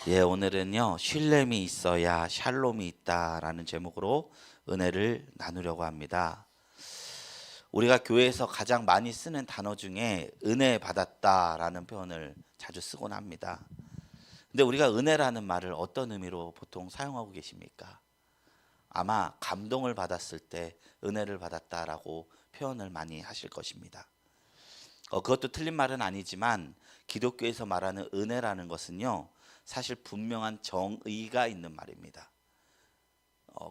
예, 오늘은요, 쉴렘이 있어야 샬롬이 있다라는 제목으로 은혜를 나누려고 합니다. 우리가 교회에서 가장 많이 쓰는 단어 중에 은혜 받았다라는 표현을 자주 쓰곤 합니다. 근데 우리가 은혜라는 말을 어떤 의미로 보통 사용하고 계십니까? 아마 감동을 받았을 때 은혜를 받았다라고 표현을 많이 하실 것입니다. 그것도 틀린 말은 아니지만 기독교에서 말하는 은혜라는 것은요, 사실 분명한 정의가 있는 말입니다.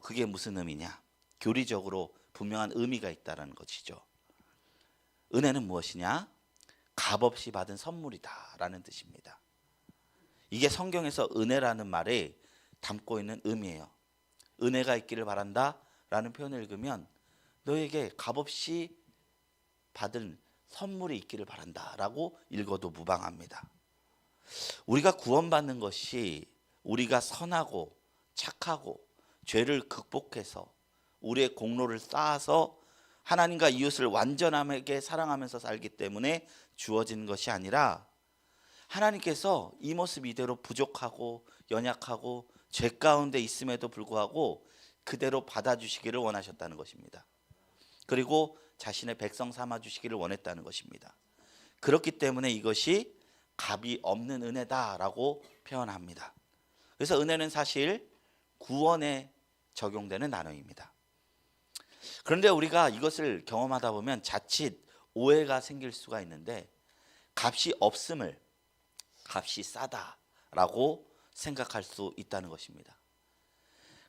그게 무슨 의미냐? 교리적으로 분명한 의미가 있다는 것이죠. 은혜는 무엇이냐? 값없이 받은 선물이다라는 뜻입니다. 이게 성경에서 은혜라는 말에 담고 있는 의미예요. 은혜가 있기를 바란다라는 표현을 읽으면 너에게 값없이 받은 선물이 있기를 바란다라고 읽어도 무방합니다. 우리가 구원받는 것이 우리가 선하고 착하고 죄를 극복해서 우리의 공로를 쌓아서 하나님과 이웃을 완전하게 사랑하면서 살기 때문에 주어진 것이 아니라 하나님께서 이 모습 이대로 부족하고 연약하고 죄 가운데 있음에도 불구하고 그대로 받아주시기를 원하셨다는 것입니다. 그리고 자신의 백성 삼아주시기를 원했다는 것입니다. 그렇기 때문에 이것이 값이 없는 은혜다라고 표현합니다. 그래서 은혜는 사실 구원에 적용되는 단어입니다. 그런데 우리가 이것을 경험하다 보면 자칫 오해가 생길 수가 있는데 값이 없음을 값이 싸다라고 생각할 수 있다는 것입니다.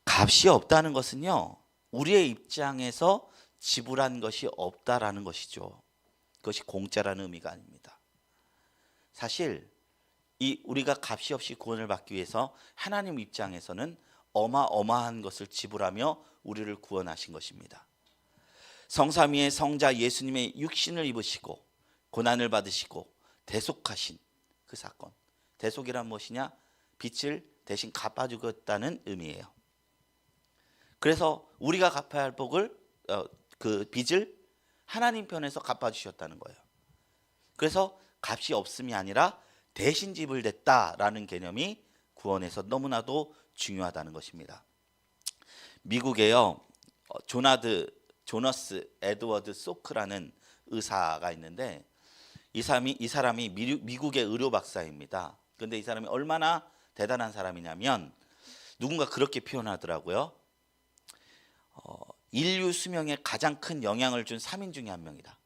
값이 없다는 것은요, 우리의 입장에서 지불한 것이 없다라는 것이죠. 그것이 공짜라는 의미가 아닙니다. 사실 우리가 값이 없이 구원을 받기 위해서 하나님 입장에서는 어마어마한 것을 지불하며 우리를 구원하신 것입니다. 성삼위의 성자 예수님의 육신을 입으시고 고난을 받으시고 대속하신 그 사건. 대속이란 무엇이냐? 빚을 대신 갚아주겠다는 의미예요. 그래서 우리가 갚아야 할 그 빚을 하나님 편에서 갚아주셨다는 거예요. 그래서 값이 없음이 아니라 대신 지불됐다라는 개념이 구원에서 너무나도 중요하다는 것입니다. 미국에요, 조너스 에드워드 소크라는 의사가 있는데 이 사람이 미국의 의료 박사입니다. 그런데 이 사람이 얼마나 대단한 사람이냐면 누군가 그렇게 표현하더라고요. 인류 수명에 가장 큰 영향을 준 3인 중에 한 명이다.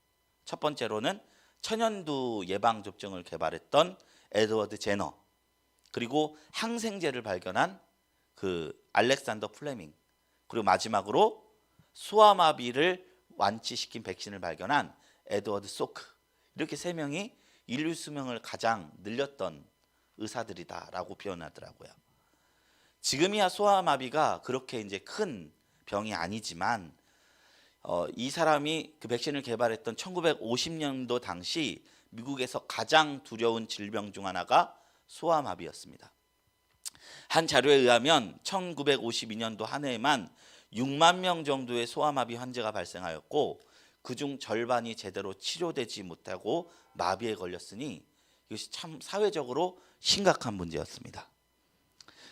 첫 번째로는 천연두 예방접종을 개발했던 에드워드 제너, 그리고 항생제를 발견한 그 알렉산더 플레밍, 그리고 마지막으로 소아마비를 완치시킨 백신을 발견한 에드워드 소크. 이렇게 세 명이 인류 수명을 가장 늘렸던 의사들이다라고 표현하더라고요. 지금이야 소아마비가 그렇게 이제 큰 병이 아니지만 이 사람이 그 백신을 개발했던 1950년도 당시 미국에서 가장 두려운 질병 중 하나가 소아마비였습니다. 한 자료에 의하면 1952년도 한 해에만 6만 명 정도의 소아마비 환자가 발생하였고 그중 절반이 제대로 치료되지 못하고 마비에 걸렸으니 이것이 참 사회적으로 심각한 문제였습니다.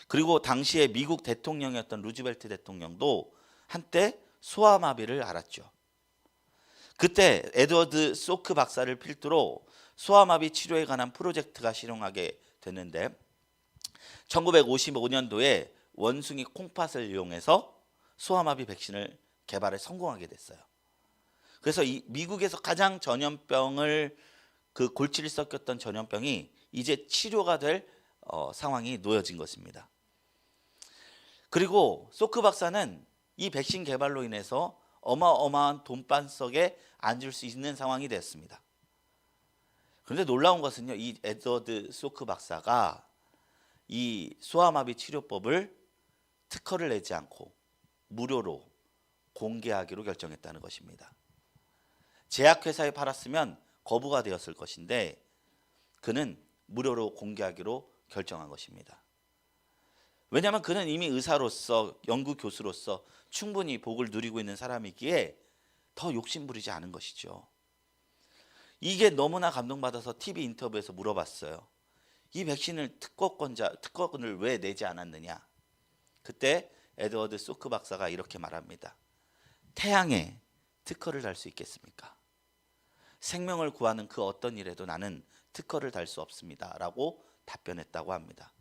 그리고 당시에 미국 대통령이었던 루즈벨트 대통령도 한때 소아마비를 앓았죠. 그때 에드워드 소크 박사를 필두로 소아마비 치료에 관한 프로젝트가 실행하게 됐는데 1955년도에 원숭이 콩팥을 이용해서 소아마비 백신을 개발에 성공하게 됐어요. 그래서 이 미국에서 가장 전염병을 그 골치를 썩였던 전염병이 이제 치료가 될 상황이 놓여진 것입니다. 그리고 소크 박사는 이 백신 개발로 인해서 어마어마한 돈반석에 앉을 수 있는 상황이 됐습니다. 그런데 놀라운 것은요, 이 에드워드 소크 박사가 이 소아마비 치료법을 특허를 내지 않고 무료로 공개하기로 결정했다는 것입니다. 제약회사에 팔았으면 거부가 되었을 것인데 그는 무료로 공개하기로 결정한 것입니다. 왜냐하면 그는 이미 의사로서 연구 교수로서 충분히 복을 누리고 있는 사람이기에 더 욕심부리지 않은 것이죠. 이게 너무나 감동받아서 TV 인터뷰에서 물어봤어요. 이 백신을 특허권을 왜 내지 않았느냐? 그때 에드워드 소크 박사가 이렇게 말합니다. 태양에 특허를 달 수 있겠습니까? 생명을 구하는 그 어떤 일에도 나는 특허를 달 수 없습니다. 라고 답변했다고 합니다.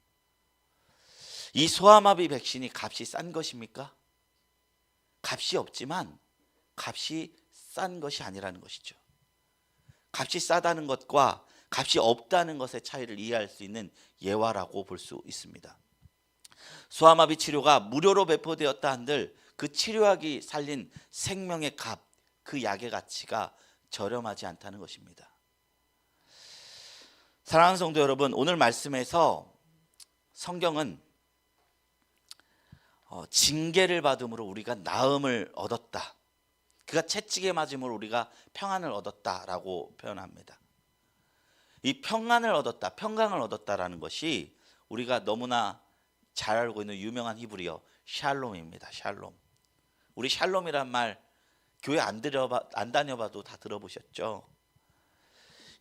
이 소아마비 백신이 값이 싼 것입니까? 값이 없지만 값이 싼 것이 아니라는 것이죠. 값이 싸다는 것과 값이 없다는 것의 차이를 이해할 수 있는 예화라고 볼 수 있습니다. 소아마비 치료가 무료로 배포되었다 한들 그 치료약이 살린 생명의 값, 그 약의 가치가 저렴하지 않다는 것입니다. 사랑하는 성도 여러분, 오늘 말씀에서 성경은 징계를 받음으로 우리가 나음을 얻었다. 그가 채찍에 맞음으로 우리가 평안을 얻었다라고 표현합니다. 이 평안을 얻었다, 평강을 얻었다라는 것이 우리가 너무나 잘 알고 있는 유명한 히브리어 샬롬입니다. 샬롬. 우리 샬롬이란 말 교회 안 다녀봐도 다 들어보셨죠?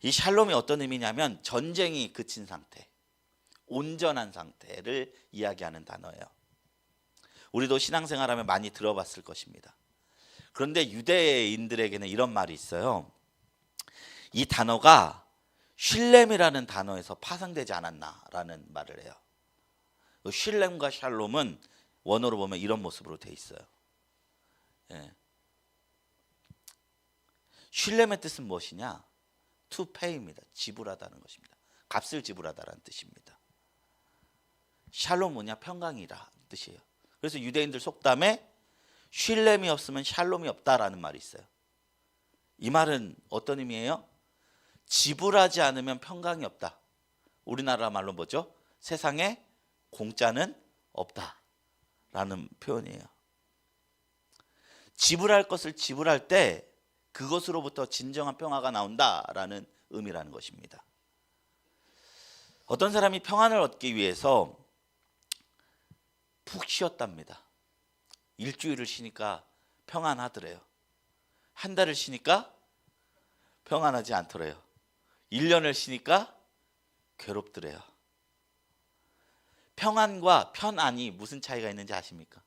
이 샬롬이 어떤 의미냐면 전쟁이 그친 상태, 온전한 상태를 이야기하는 단어예요. 우리도 신앙생활하면 많이 들어봤을 것입니다. 그런데 유대인들에게는 이런 말이 있어요. 이 단어가 쉴렘이라는 단어에서 파생되지 않았나라는 말을 해요. 쉴렘과 샬롬은 원어로 보면 이런 모습으로 돼 있어요. 예. 쉴렘의 뜻은 무엇이냐? to pay입니다. 지불하다는 것입니다. 값을 지불하다라는 뜻입니다. 샬롬 뭐냐? 평강이라 뜻이에요. 그래서 유대인들 속담에 쉴렘이 없으면 샬롬이 없다라는 말이 있어요. 이 말은 어떤 의미예요? 지불하지 않으면 평강이 없다. 우리나라 말로 뭐죠? 세상에 공짜는 없다라는 표현이에요. 지불할 것을 지불할 때 그것으로부터 진정한 평화가 나온다라는 의미라는 것입니다. 어떤 사람이 평안을 얻기 위해서 푹 쉬었답니다. 일주일을 쉬니까 평안하더래요. 한 달을 쉬니까 평안하지 않더래요. 1년을 쉬니까 괴롭더래요. 평안과 편안이 무슨 차이가 있는지 아십니까?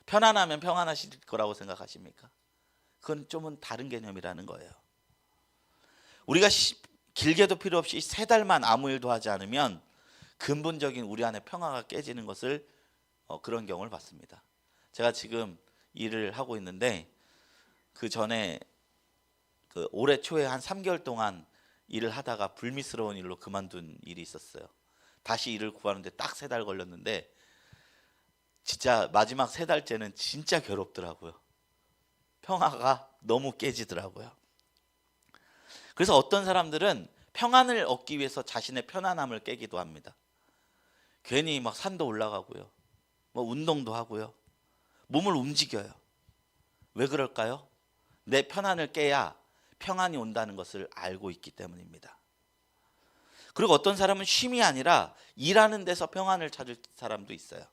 편안하면 평안하실 거라고 생각하십니까? 그건 좀은 다른 개념이라는 거예요. 우리가 길게도 필요 없이 3달만 아무 일도 하지 않으면 근본적인 우리 안에 평화가 깨지는 것을 그런 경우를 봤습니다. 제가 지금 일을 하고 있는데 그 전에 올해 초에 한 3개월 동안 일을 하다가 불미스러운 일로 그만둔 일이 있었어요. 다시 일을 구하는데 딱 3달 걸렸는데 진짜 마지막 3달째는 진짜 괴롭더라고요. 평화가 너무 깨지더라고요. 그래서 어떤 사람들은 평안을 얻기 위해서 자신의 편안함을 깨기도 합니다. 괜히 막 산도 올라가고요. 뭐 운동도 하고요. 몸을 움직여요. 왜 그럴까요? 내 편안을 깨야 평안이 온다는 것을 알고 있기 때문입니다. 그리고 어떤 사람은 쉼이 아니라 일하는 데서 평안을 찾을 사람도 있어요.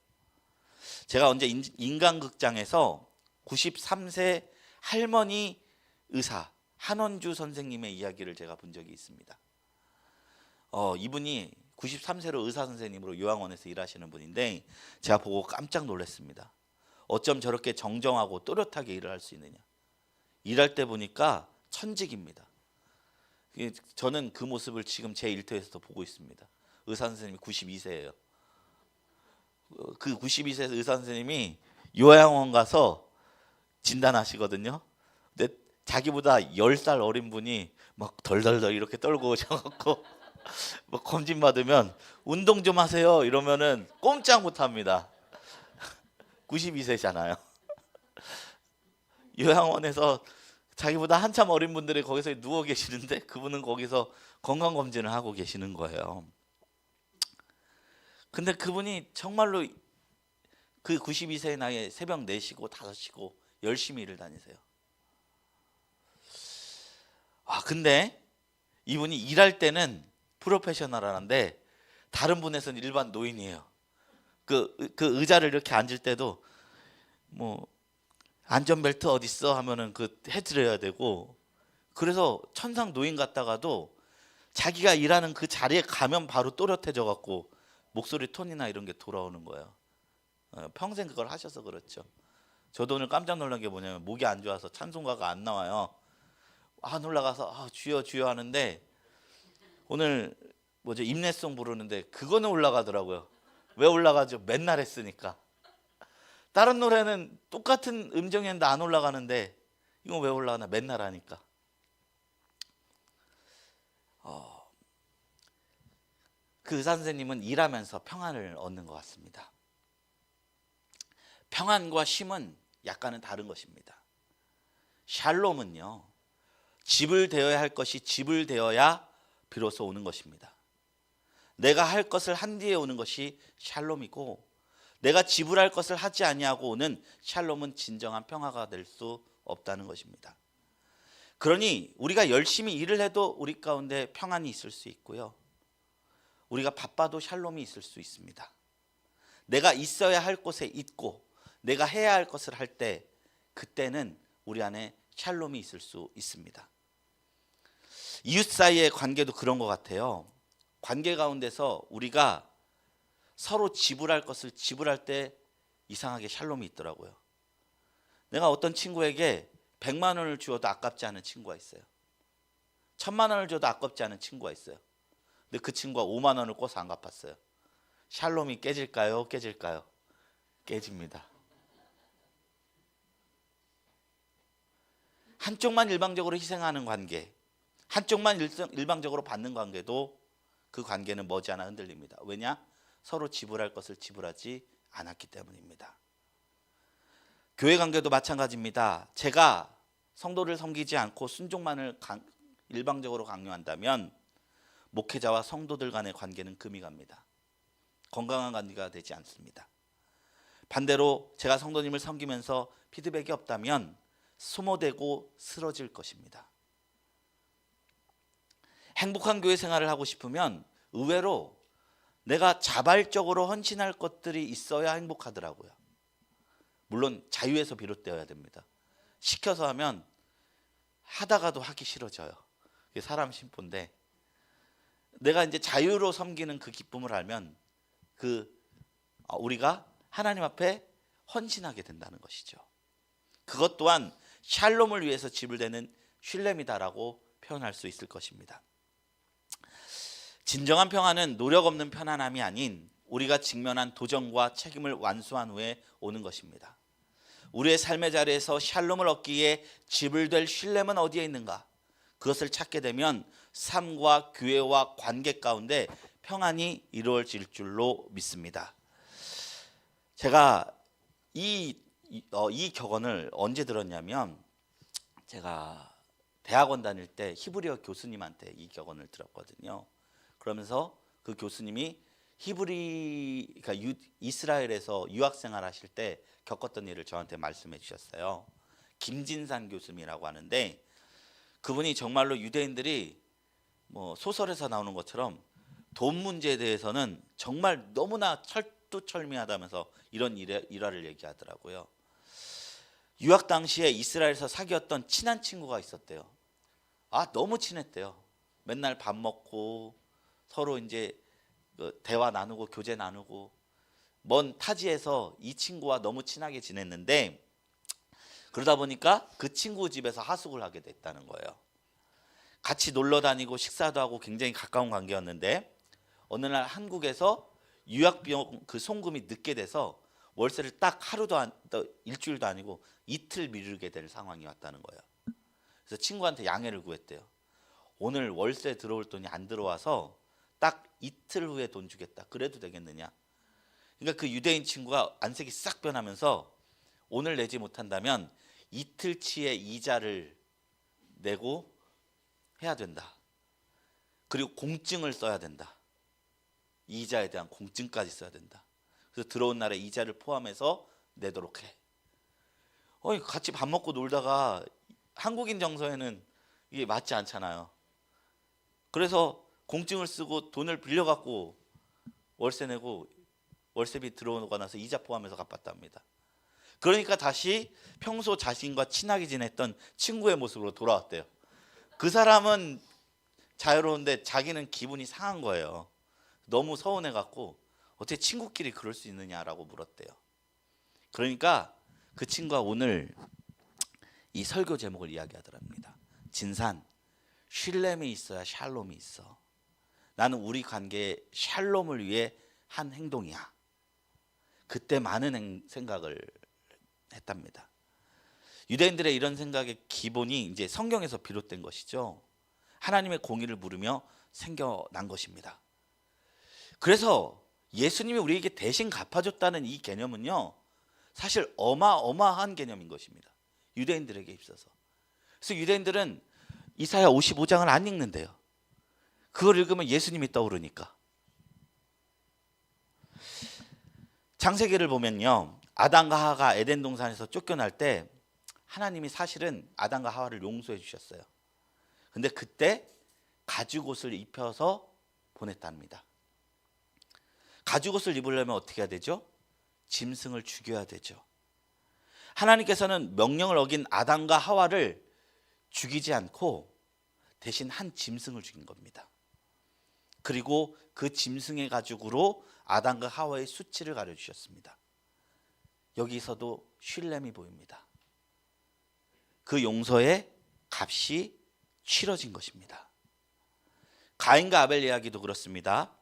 제가 언제 인간극장에서 93세 할머니 의사 한원주 선생님의 이야기를 제가 본 적이 있습니다. 이분이 93세로 의사 선생님으로 요양원에서 일하시는 분인데 제가 보고 깜짝 놀랐습니다. 어쩜 저렇게 정정하고 또렷하게 일을 할 수 있느냐. 일할 때 보니까 천직입니다. 저는 그 모습을 지금 제 일터에서도 보고 있습니다. 의사 선생님이 92세예요. 그 92세 의사 선생님이 요양원 가서 진단하시거든요. 근데 자기보다 10살 어린 분이 막 덜덜덜 이렇게 떨고 오셔갖고 뭐 검진 받으면 운동 좀 하세요 이러면은 꼼짝 못합니다. 92세잖아요. 요양원에서 자기보다 한참 어린 분들이 거기서 누워 계시는데 그분은 거기서 건강검진을 하고 계시는 거예요. 근데 그분이 정말로 그 92세의 나이에 새벽 4시고 5시고 열심히 일을 다니세요. 근데 이분이 일할 때는 프로페셔널한데 다른 분에서는 일반 노인이에요. 그 의자를 이렇게 앉을 때도 뭐 안전벨트 어딨어 하면은 해드려야 되고 그래서 천상 노인 같다가도 자기가 일하는 그 자리에 가면 바로 또렷해져 갖고 목소리 톤이나 이런 게 돌아오는 거예요. 평생 그걸 하셔서 그렇죠. 저도 오늘 깜짝 놀란 게 뭐냐면 목이 안 좋아서 찬송가가 안 나와요. 안 올라가서 주여 주여 하는데 오늘 임내송 부르는데 그거는 올라가더라고요. 왜 올라가죠? 맨날 했으니까. 다른 노래는 똑같은 음정이었는데 안 올라가는데 이건 왜 올라가나? 맨날 하니까. 그 의사 선생님은 일하면서 평안을 얻는 것 같습니다. 평안과 쉼은 약간은 다른 것입니다. 샬롬은요, 집을 되어야 할 것이 집을 되어야 비로소 오는 것입니다. 내가 할 것을 한 뒤에 오는 것이 샬롬이고, 내가 지불할 것을 하지 아니하고 오는 샬롬은 진정한 평화가 될 수 없다는 것입니다. 그러니 우리가 열심히 일을 해도 우리 가운데 평안이 있을 수 있고요, 우리가 바빠도 샬롬이 있을 수 있습니다. 내가 있어야 할 곳에 있고 내가 해야 할 것을 할 때, 그때는 우리 안에 샬롬이 있을 수 있습니다. 이웃 사이의 관계도 그런 것 같아요. 관계 가운데서 우리가 서로 지불할 것을 지불할 때 이상하게 샬롬이 있더라고요. 내가 어떤 친구에게 100만 원을 주어도 아깝지 않은 친구가 있어요. 1000만 원을 줘도 아깝지 않은 친구가 있어요. 근데 그 친구가 5만 원을 꿔서 안 갚았어요. 샬롬이 깨질까요? 깨질까요? 깨집니다. 한쪽만 일방적으로 희생하는 관계, 한쪽만 일방적으로 받는 관계도 그 관계는 머지않아 흔들립니다. 왜냐? 서로 지불할 것을 지불하지 않았기 때문입니다. 교회 관계도 마찬가지입니다. 제가 성도를 섬기지 않고 순종만을 일방적으로 강요한다면 목회자와 성도들 간의 관계는 금이 갑니다. 건강한 관계가 되지 않습니다. 반대로 제가 성도님을 섬기면서 피드백이 없다면 소모되고 쓰러질 것입니다. 행복한 교회 생활을 하고 싶으면 의외로 내가 자발적으로 헌신할 것들이 있어야 행복하더라고요. 물론 자유에서 비롯되어야 됩니다. 시켜서 하면 하다가도 하기 싫어져요. 그게 사람 심보인데, 내가 이제 자유로 섬기는 그 기쁨을 알면 우리가 하나님 앞에 헌신하게 된다는 것이죠. 그것 또한 샬롬을 위해서 지불되는 슐렘이다라고 표현할 수 있을 것입니다. 진정한 평안은 노력 없는 편안함이 아닌 우리가 직면한 도전과 책임을 완수한 후에 오는 것입니다. 우리의 삶의 자리에서 샬롬을 얻기에 지불될 슐렘은 어디에 있는가? 그것을 찾게 되면 삶과 교회와 관계 가운데 평안이 이루어질 줄로 믿습니다. 제가 이 격언을 언제 들었냐면, 제가 대학원 다닐 때 히브리어 교수님한테 이 격언을 들었거든요. 그러면서 그 교수님이 그러니까 이스라엘에서 유학생활 하실 때 겪었던 일을 저한테 말씀해 주셨어요. 김진산 교수님이라고 하는데, 그분이 정말로 유대인들이 소설에서 나오는 것처럼 돈 문제에 대해서는 정말 너무나 철두철미하다면서 이런 일화를 얘기하더라고요. 유학 당시에 이스라엘에서 사귀었던 친한 친구가 있었대요. 너무 친했대요. 맨날 밥 먹고 서로 이제 대화 나누고 교제 나누고, 먼 타지에서 이 친구와 너무 친하게 지냈는데, 그러다 보니까 그 친구 집에서 하숙을 하게 됐다는 거예요. 같이 놀러 다니고 식사도 하고 굉장히 가까운 관계였는데, 어느 날 한국에서 유학비용 그 송금이 늦게 돼서 월세를 딱 일주일도 아니고 이틀 미루게 될 상황이 왔다는 거예요. 그래서 친구한테 양해를 구했대요. 오늘 월세 들어올 돈이 안 들어와서 딱 이틀 후에 돈 주겠다. 그래도 되겠느냐? 그러니까 그 유대인 친구가 안색이 싹 변하면서 오늘 내지 못한다면 이틀치의 이자를 내고 해야 된다. 그리고 공증을 써야 된다. 이자에 대한 공증까지 써야 된다. 그래서 들어온 날에 이자를 포함해서 내도록 해. 같이 밥 먹고 놀다가 한국인 정서에는 이게 맞지 않잖아요. 그래서 공증을 쓰고 돈을 빌려갖고 월세 내고 월세비 들어오고 나서 이자 포함해서 갚았답니다. 그러니까 다시 평소 자신과 친하게 지냈던 친구의 모습으로 돌아왔대요. 그 사람은 자유로운데 자기는 기분이 상한 거예요. 너무 서운해갖고 어떻게 친구끼리 그럴 수 있느냐라고 물었대요. 그러니까 그 친구가 오늘 이 설교 제목을 이야기하더랍니다. 진산, 쉴렘이 있어야 샬롬이 있어. 나는 우리 관계에 샬롬을 위해 한 행동이야. 그때 많은 생각을 했답니다. 유대인들의 이런 생각의 기본이 이제 성경에서 비롯된 것이죠. 하나님의 공의를 물으며 생겨난 것입니다. 그래서 예수님이 우리에게 대신 갚아줬다는 이 개념은요, 사실 어마어마한 개념인 것입니다. 유대인들에게 있어서. 그래서 유대인들은 이사야 55장을 안 읽는데요. 그걸 읽으면 예수님이 떠오르니까. 창세기를 보면요, 아담과 하와가 에덴 동산에서 쫓겨날 때 하나님이 사실은 아담과 하와를 용서해 주셨어요. 근데 그때 가죽옷을 입혀서 보냈답니다. 가죽옷을 입으려면 어떻게 해야 되죠? 짐승을 죽여야 되죠. 하나님께서는 명령을 어긴 아담과 하와를 죽이지 않고 대신 한 짐승을 죽인 겁니다. 그리고 그 짐승의 가죽으로 아담과 하와의 수치를 가려주셨습니다. 여기서도 쉴렘이 보입니다. 그 용서의 값이 치러진 것입니다. 가인과 아벨 이야기도 그렇습니다.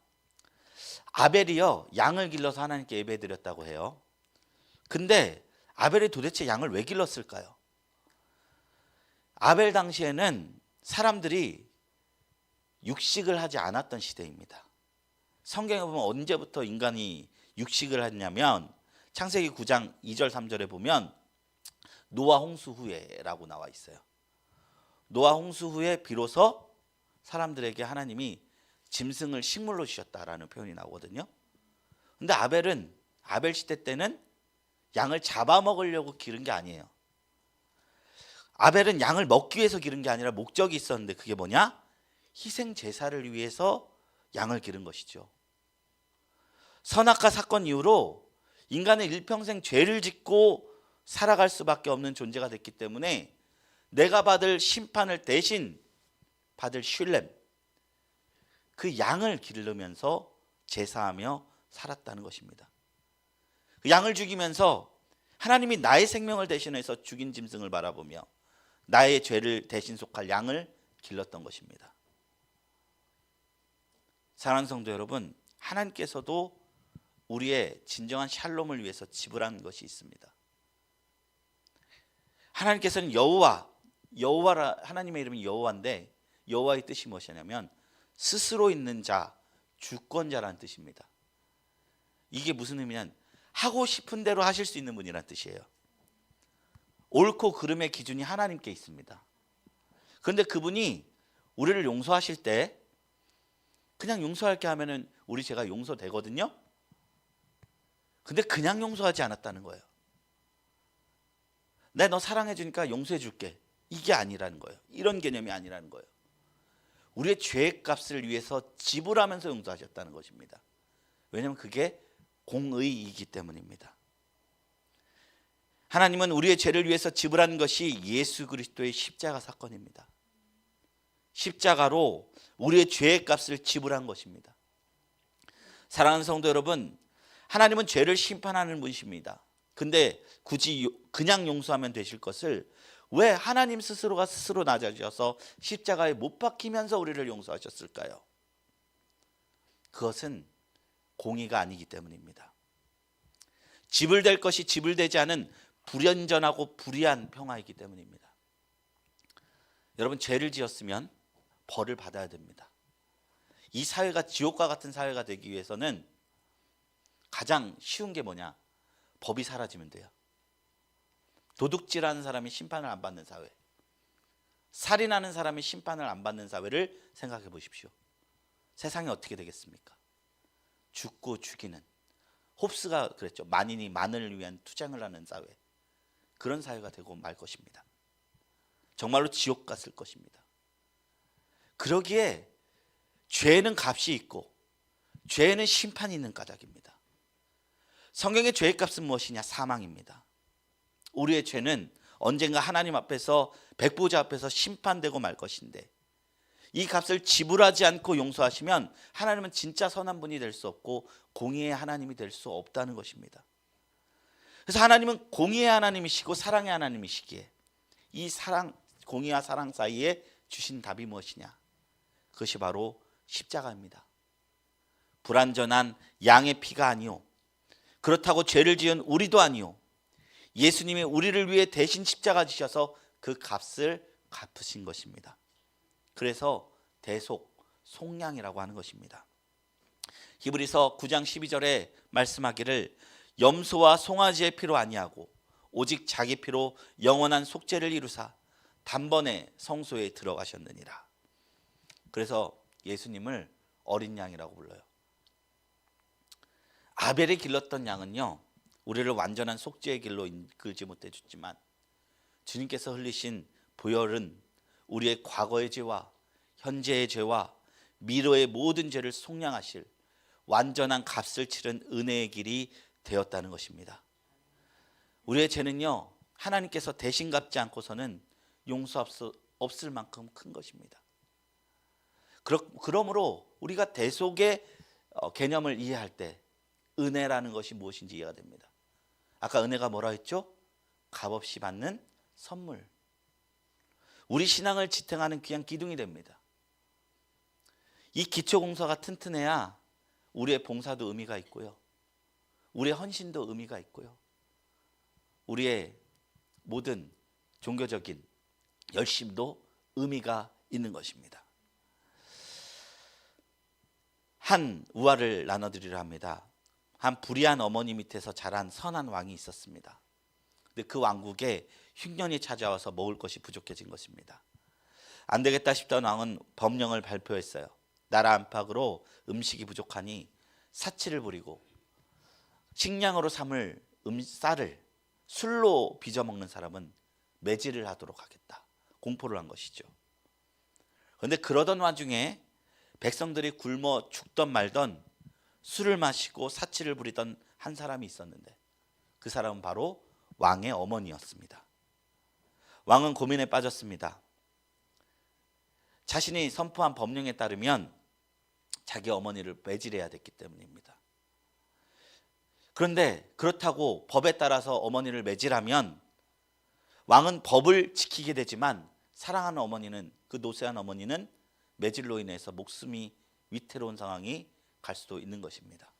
아벨이요, 양을 길러서 하나님께 예배드렸다고 해요. 근데 아벨이 도대체 양을 왜 길렀을까요? 아벨 당시에는 사람들이 육식을 하지 않았던 시대입니다. 성경에 보면 언제부터 인간이 육식을 했냐면 창세기 9장 2절 3절에 보면 노아 홍수 후에라고 나와 있어요. 노아 홍수 후에 비로소 사람들에게 하나님이 짐승을 식물로 주셨다라는 표현이 나오거든요. 근데 아벨 시대 때는 양을 잡아먹으려고 기른 게 아니에요. 아벨은 양을 먹기 위해서 기른 게 아니라 목적이 있었는데 그게 뭐냐? 희생 제사를 위해서 양을 기른 것이죠. 선악과 사건 이후로 인간은 일평생 죄를 짓고 살아갈 수밖에 없는 존재가 됐기 때문에 내가 받을 심판을 대신 받을 쉴렘, 그 양을 기르면서 제사하며 살았다는 것입니다. 그 양을 죽이면서 하나님이 나의 생명을 대신해서 죽인 짐승을 바라보며 나의 죄를 대신 속할 양을 길렀던 것입니다. 사랑하는 성도 여러분, 하나님께서도 우리의 진정한 샬롬을 위해서 지불한 것이 있습니다. 하나님께서는 여호와라, 하나님의 이름이 여호와인데 여호와의 뜻이 무엇이냐면 스스로 있는 자, 주권자라는 뜻입니다. 이게 무슨 의미냐면 하고 싶은 대로 하실 수 있는 분이라는 뜻이에요. 옳고 그름의 기준이 하나님께 있습니다. 그런데 그분이 우리를 용서하실 때 그냥 용서할게 하면은 우리 죄가 용서되거든요. 근데 그냥 용서하지 않았다는 거예요. 내가 너 사랑해 주니까 용서해 줄게. 이게 아니라는 거예요. 이런 개념이 아니라는 거예요. 우리의 죄의 값을 위해서 지불하면서 용서하셨다는 것입니다. 왜냐하면 그게 공의이기 때문입니다. 하나님은 우리의 죄를 위해서 지불한 것이 예수 그리스도의 십자가 사건입니다. 십자가로 우리의 죄의 값을 지불한 것입니다. 사랑하는 성도 여러분, 하나님은 죄를 심판하는 분이십니다. 근데 굳이 그냥 용서하면 되실 것을 왜 하나님 스스로가 스스로 낮아지셔서 십자가에 못 박히면서 우리를 용서하셨을까요? 그것은 공의가 아니기 때문입니다. 지불될 것이 지불되지 않은 불연전하고 불의한 평화이기 때문입니다. 여러분, 죄를 지었으면 벌을 받아야 됩니다. 이 사회가 지옥과 같은 사회가 되기 위해서는 가장 쉬운 게 뭐냐? 법이 사라지면 돼요. 도둑질하는 사람이 심판을 안 받는 사회, 살인하는 사람이 심판을 안 받는 사회를 생각해 보십시오. 세상이 어떻게 되겠습니까? 죽고 죽이는, 홉스가 그랬죠. 만인이 만을 위한 투쟁을 하는 사회, 그런 사회가 되고 말 것입니다. 정말로 지옥 갔을 것입니다. 그러기에 죄는 값이 있고 죄는 심판이 있는 까닭입니다. 성경의 죄의 값은 무엇이냐? 사망입니다. 우리의 죄는 언젠가 하나님 앞에서 백보자 앞에서 심판되고 말 것인데 이 값을 지불하지 않고 용서하시면 하나님은 진짜 선한 분이 될 수 없고 공의의 하나님이 될 수 없다는 것입니다. 그래서 하나님은 공의의 하나님이시고 사랑의 하나님이시기에 이 사랑, 공의와 사랑 사이에 주신 답이 무엇이냐? 그것이 바로 십자가입니다. 불완전한 양의 피가 아니요, 그렇다고 죄를 지은 우리도 아니요, 예수님이 우리를 위해 대신 십자가 지셔서 그 값을 갚으신 것입니다. 그래서 대속, 속량이라고 하는 것입니다. 히브리서 9장 12절에 말씀하기를 염소와 송아지의 피로 아니하고 오직 자기 피로 영원한 속죄를 이루사 단번에 성소에 들어가셨느니라. 그래서 예수님을 어린 양이라고 불러요. 아벨이 길렀던 양은요, 우리를 완전한 속죄의 길로 이끌지 못해 줬지만 주님께서 흘리신 보혈은 우리의 과거의 죄와 현재의 죄와 미래의 모든 죄를 속량하실 완전한 값을 치른 은혜의 길이 되었다는 것입니다. 우리의 죄는요, 하나님께서 대신 갚지 않고서는 용서 없을 만큼 큰 것입니다. 그러므로 우리가 대속의 개념을 이해할 때 은혜라는 것이 무엇인지 이해가 됩니다. 아까 은혜가 뭐라 했죠? 값없이 받는 선물. 우리 신앙을 지탱하는 귀한 기둥이 됩니다. 이 기초공사가 튼튼해야 우리의 봉사도 의미가 있고요, 우리의 헌신도 의미가 있고요, 우리의 모든 종교적인 열심도 의미가 있는 것입니다. 한 우화를 나눠드리려 합니다. 한 불의한 어머니 밑에서 자란 선한 왕이 있었습니다. 근데 그 왕국에 흉년이 찾아와서 먹을 것이 부족해진 것입니다. 안 되겠다 싶던 왕은 법령을 발표했어요. 나라 안팎으로 음식이 부족하니 사치를 부리고 식량으로 삼을 쌀을 술로 빚어 먹는 사람은 매질을 하도록 하겠다, 공포를 한 것이죠. 그런데 그러던 와중에 백성들이 굶어 죽던 말던 술을 마시고 사치를 부리던 한 사람이 있었는데 그 사람은 바로 왕의 어머니였습니다. 왕은 고민에 빠졌습니다. 자신이 선포한 법령에 따르면 자기 어머니를 매질해야 됐기 때문입니다. 그런데 그렇다고 법에 따라서 어머니를 매질하면 왕은 법을 지키게 되지만 사랑하는 어머니는, 그 노쇠한 어머니는 매질로 인해서 목숨이 위태로운 상황이 갈 수도 있는 것입니다.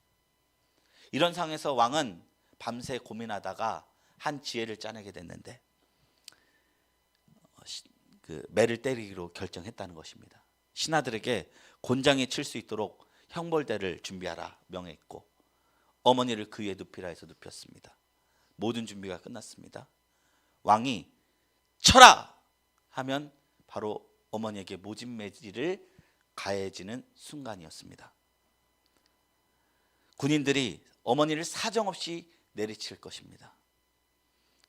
이런 상황에서 왕은 밤새 고민하다가 한 지혜를 짜내게 됐는데 그 매를 때리기로 결정했다는 것입니다. 신하들에게 곤장에 칠 수 있도록 형벌대를 준비하라 명했고 어머니를 그 위에 눕히라 해서 눕혔습니다. 모든 준비가 끝났습니다. 왕이 쳐라 하면 바로 어머니에게 모진 매질을 가해지는 순간이었습니다. 군인들이 어머니를 사정없이 내리칠 것입니다.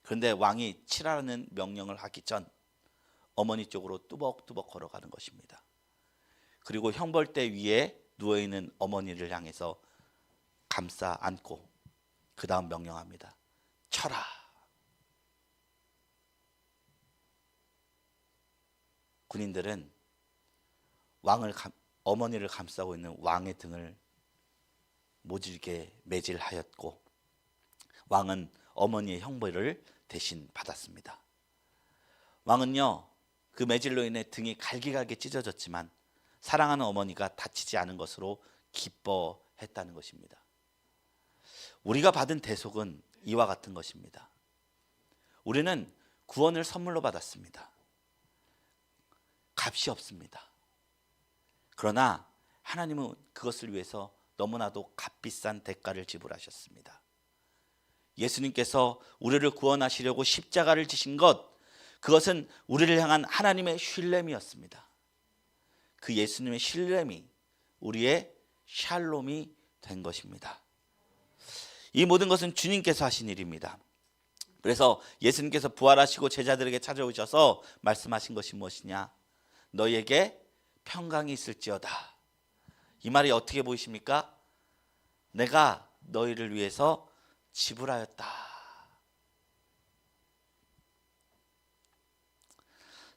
그런데 왕이 치라는 명령을 하기 전 어머니 쪽으로 뚜벅뚜벅 걸어가는 것입니다. 그리고 형벌대 위에 누워있는 어머니를 향해서 감싸 안고 그 다음 명령합니다. 쳐라. 군인들은 어머니를 감싸고 있는 왕의 등을 모질게 매질하였고 왕은 어머니의 형벌을 대신 받았습니다. 왕은요, 그 매질로 인해 등이 갈기갈기 찢어졌지만 사랑하는 어머니가 다치지 않은 것으로 기뻐했다는 것입니다. 우리가 받은 대속은 이와 같은 것입니다. 우리는 구원을 선물로 받았습니다. 값이 없습니다. 그러나 하나님은 그것을 위해서 너무나도 값비싼 대가를 지불하셨습니다. 예수님께서 우리를 구원하시려고 십자가를 지신 것, 그것은 우리를 향한 하나님의 신뢰이었습니다. 그 예수님의 신뢰이 우리의 샬롬이 된 것입니다. 이 모든 것은 주님께서 하신 일입니다. 그래서 예수님께서 부활하시고 제자들에게 찾아오셔서 말씀하신 것이 무엇이냐? 너희에게 평강이 있을지어다. 이 말이 어떻게 보이십니까? 내가 너희를 위해서 지불하였다.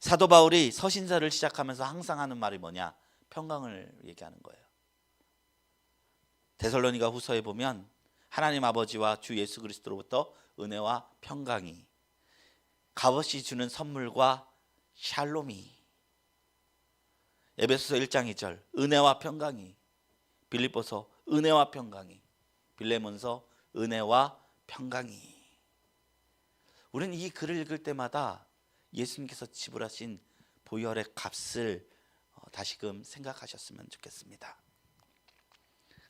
사도 바울이 서신서를 시작하면서 항상 하는 말이 뭐냐? 평강을 얘기하는 거예요. 데살로니가 후서에 보면 하나님 아버지와 주 예수 그리스도로부터 은혜와 평강이, 값없이 주는 선물과 샬롬이, 에베소서 1장 2절 은혜와 평강이, 빌립보서 은혜와 평강이, 빌레몬서 은혜와 평강이. 우리는 이 글을 읽을 때마다 예수님께서 지불하신 보혈의 값을 다시금 생각하셨으면 좋겠습니다.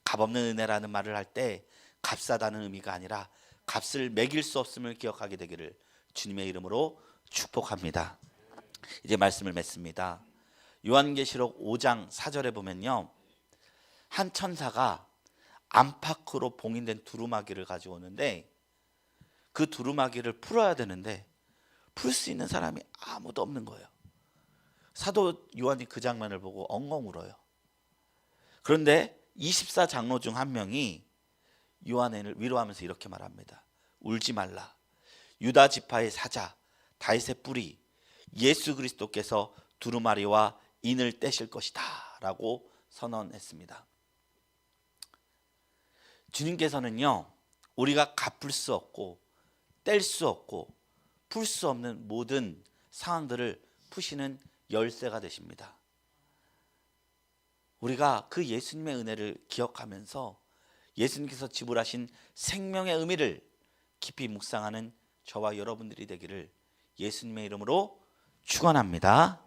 값없는 은혜라는 말을 할 때 값싸다는 의미가 아니라 값을 매길 수 없음을 기억하게 되기를 주님의 이름으로 축복합니다. 이제 말씀을 맺습니다. 요한계시록 5장 4절에 보면요, 한 천사가 안팎으로 봉인된 두루마기를 가지고 오는데 그 두루마기를 풀어야 되는데 풀 수 있는 사람이 아무도 없는 거예요. 사도 요한이 그 장면을 보고 엉엉 울어요. 그런데 24장로 중 한 명이 요한을 위로하면서 이렇게 말합니다. 울지 말라. 유다 지파의 사자 다윗의 뿌리 예수 그리스도께서 두루마리와 인을 떼실 것이다 라고 선언했습니다. 주님께서는요, 우리가 갚을 수 없고 뗄 수 없고 풀 수 없는 모든 상황들을 푸시는 열쇠가 되십니다. 우리가 그 예수님의 은혜를 기억하면서 예수님께서 지불하신 생명의 의미를 깊이 묵상하는 저와 여러분들이 되기를 예수님의 이름으로 축원합니다.